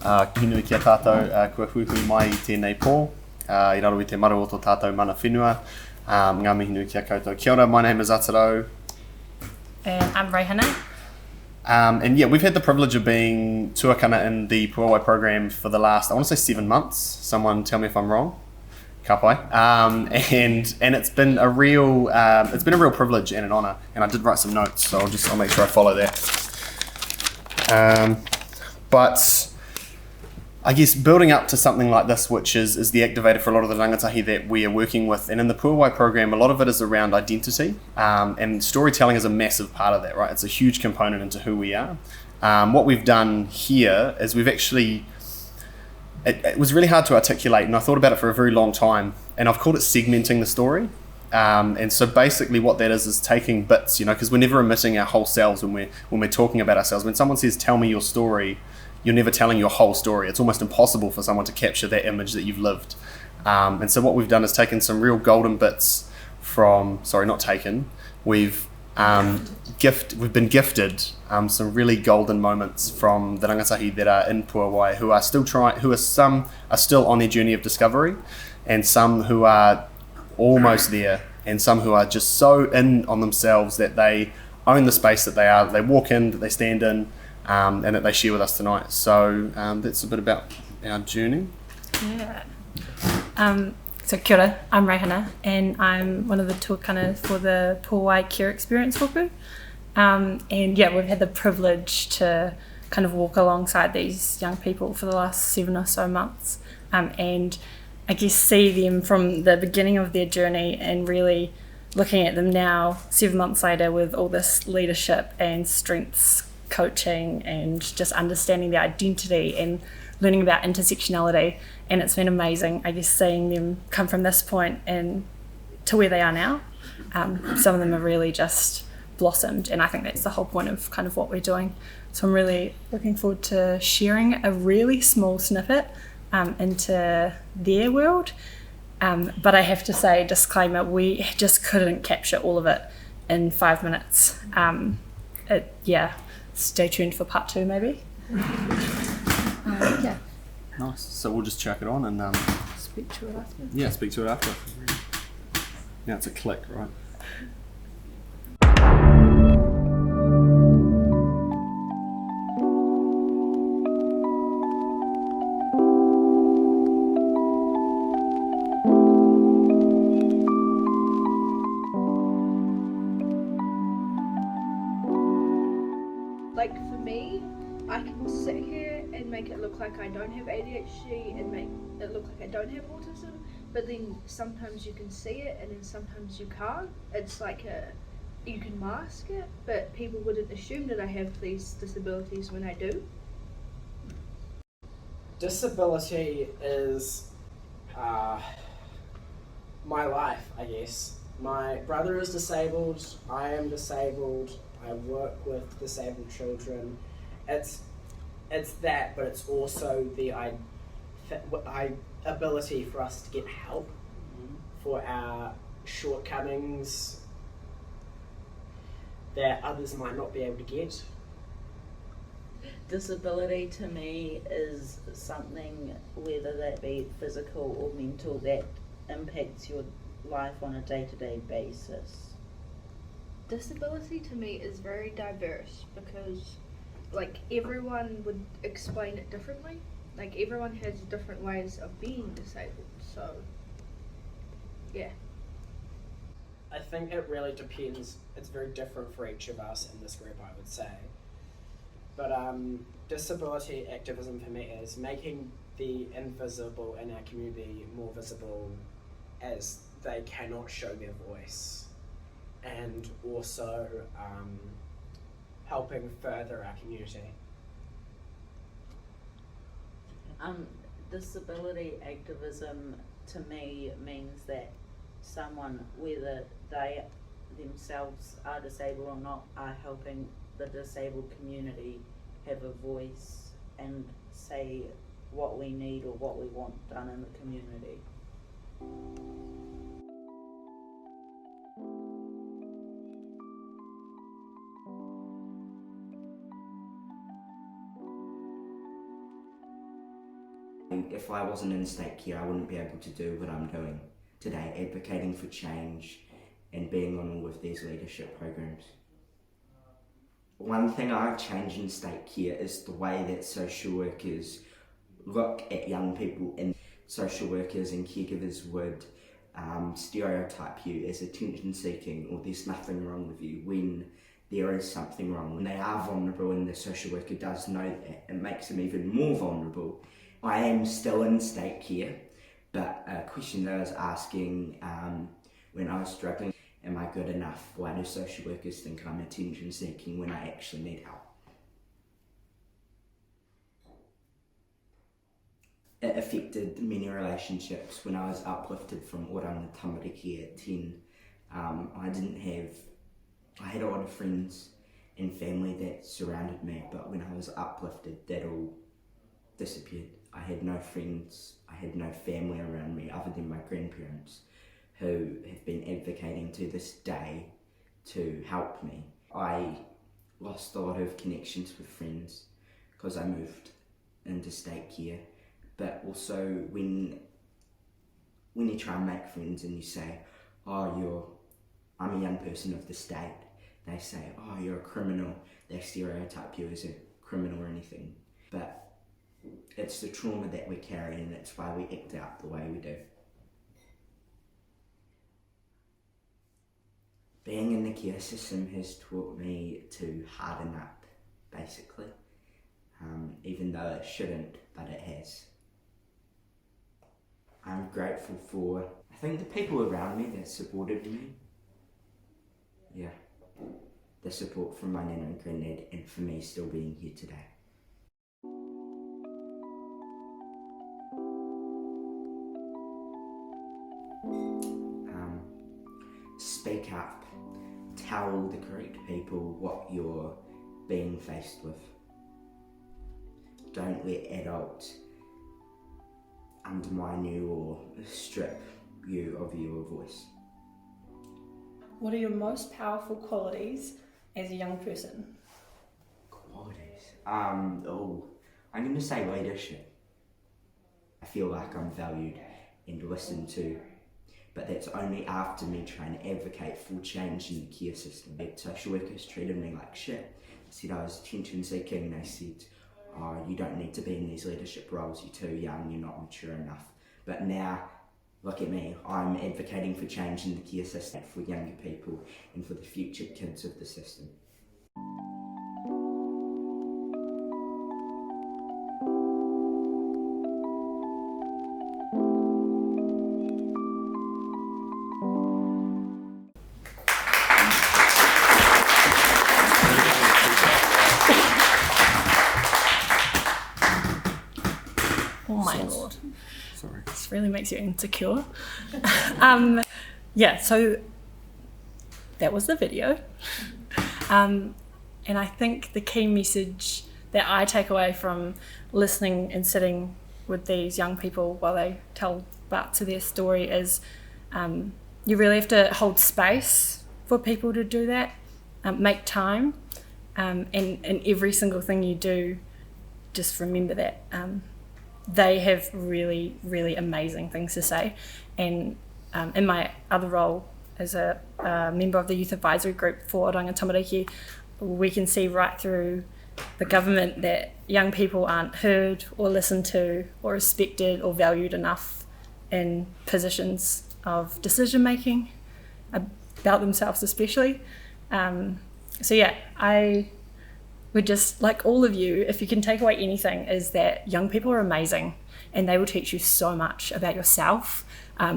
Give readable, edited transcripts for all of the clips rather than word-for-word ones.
Hinui ki a tātou, kua huihui mai I tēnei pō. I raro I te maru o tō tātou mana whenua. Ngā mihi nui ki a koutou. Kia ora, my name is Atarau. And I'm Reihana. And yeah, we've had the privilege of being tuakana in the Puāwai program for the last, I want to say 7 months. Someone tell me if I'm wrong. Ka pai. And it's been a real privilege and an honour. And I did write some notes, so I'll make sure I follow that. But I guess building up to something like this, which is the activator for a lot of the rangatahi that we are working with, and in the Puāwai program, a lot of it is around identity, and storytelling is a massive part of that, right? It's a huge component into who we are. What we've done here is we've actually, it was really hard to articulate, and I thought about it for a very long time, and I've called it segmenting the story. And so basically what that is taking bits, because we're never omitting our whole selves when we're talking about ourselves. When someone says, tell me your story, you're never telling your whole story. It's almost impossible for someone to capture that image that you've lived. And so what we've done is taken some real golden bits we've been gifted some really golden moments from the rangatahi that are in Puāwai some are still on their journey of discovery, and some who are almost there, and some who are just so in on themselves that they own the space that they walk in, that they stand in, and that they share with us tonight. So that's a bit about our journey. Yeah. So kia ora, I'm Reihana, and I'm one of the tuakana for the Puāwai Care Experience rōpū. And yeah, we've had the privilege to kind of walk alongside these young people for the last 7 or so months, and I guess see them from the beginning of their journey, and really looking at them now 7 months later with all this leadership and strengths coaching and just understanding their identity and learning about intersectionality. And it's been amazing, I guess, seeing them come from this point and to where they are now. Some of them have really just blossomed, and I think that's the whole point of kind of what we're doing. So I'm really looking forward to sharing a really small snippet into their world. But I have to say, disclaimer, we just couldn't capture all of it in 5 minutes. Stay tuned for part 2 maybe. Yeah. Nice. So we'll just chuck it on and Speak to it after. Yeah, speak to it after. Now it's a click, right? Like for me, I can sit here and make it look like I don't have ADHD and make it look like I don't have autism, but then sometimes you can see it and then sometimes you can't. It's like you can mask it, but people wouldn't assume that I have these disabilities when I do. Disability is my life, I guess. My brother is disabled, I am disabled, I work with disabled children. It's that, but it's also the ability for us to get help for our shortcomings that others might not be able to get. Disability to me is something, whether that be physical or mental, that impacts your life on a day-to-day basis. Disability to me is very diverse because like everyone would explain it differently. Like everyone has different ways of being disabled, so yeah. I think it really depends. It's very different for each of us in this group, I would say. But disability activism for me is making the invisible in our community more visible, as they cannot show their voice, and also helping further our community. Disability activism to me means that someone, whether they themselves are disabled or not, are helping the disabled community have a voice and say what we need or what we want done in the community. If I wasn't in state care, I wouldn't be able to do what I'm doing today, advocating for change and being on all of these leadership programs. One thing I've changed in state care is the way that social workers look at young people, and social workers and caregivers would stereotype you as attention seeking or there's nothing wrong with you, when there is something wrong. When they are vulnerable and the social worker does know that, it makes them even more vulnerable. I am still in state care, but a question that I was asking when I was struggling, am I good enough? Why do social workers think I'm attention seeking when I actually need help? It affected many relationships. When I was uplifted from Oranga Tamariki at 10, I had a lot of friends and family that surrounded me, but when I was uplifted, that all disappeared. I had no friends, I had no family around me other than my grandparents, who have been advocating to this day to help me. I lost a lot of connections with friends because I moved into state care, but also when you try and make friends and you say, oh, I'm a young person of the state, they say, oh, you're a criminal, they stereotype you as a criminal or anything. But it's the trauma that we carry, and it's why we act out the way we do. Being in the care system has taught me to harden up, basically, even though it shouldn't, but it has. I'm grateful for, I think, the people around me that supported me. Yeah, the support from my nana and granddad, and for me still being here today. Speak up, tell the correct people what you're being faced with. Don't let adults undermine you or strip you of your voice. What are your most powerful qualities as a young person? Qualities? I'm going to say leadership. I feel like I'm valued and listened to, but that's only after me trying to advocate for change in the care system. Social workers treated me like shit. They said I was attention seeking. They said, oh, you don't need to be in these leadership roles, you're too young, you're not mature enough. But now, look at me, I'm advocating for change in the care system for younger people and for the future kids of the system. Oh my lord. Sorry. This really makes you insecure. Yeah, so that was the video. And I think the key message that I take away from listening and sitting with these young people while they tell parts of their story is you really have to hold space for people to do that, make time, and every single thing you do, just remember that they have really, really amazing things to say. And in my other role as a member of the youth advisory group for Oranga Tamariki, we can see right through the government that young people aren't heard or listened to or respected or valued enough in positions of decision making about themselves especially. So yeah, I would just, like all of you, if you can take away anything, is that young people are amazing and they will teach you so much about yourself,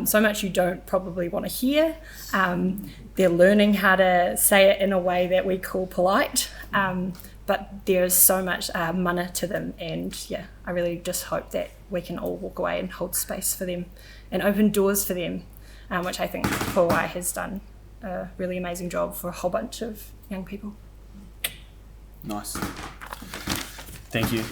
so much you don't probably want to hear. They're learning how to say it in a way that we call polite, but there's so much mana to them, and yeah, I really just hope that we can all walk away and hold space for them and open doors for them, which I think Puāwai has done a really amazing job for a whole bunch of young people. Nice. Thank you.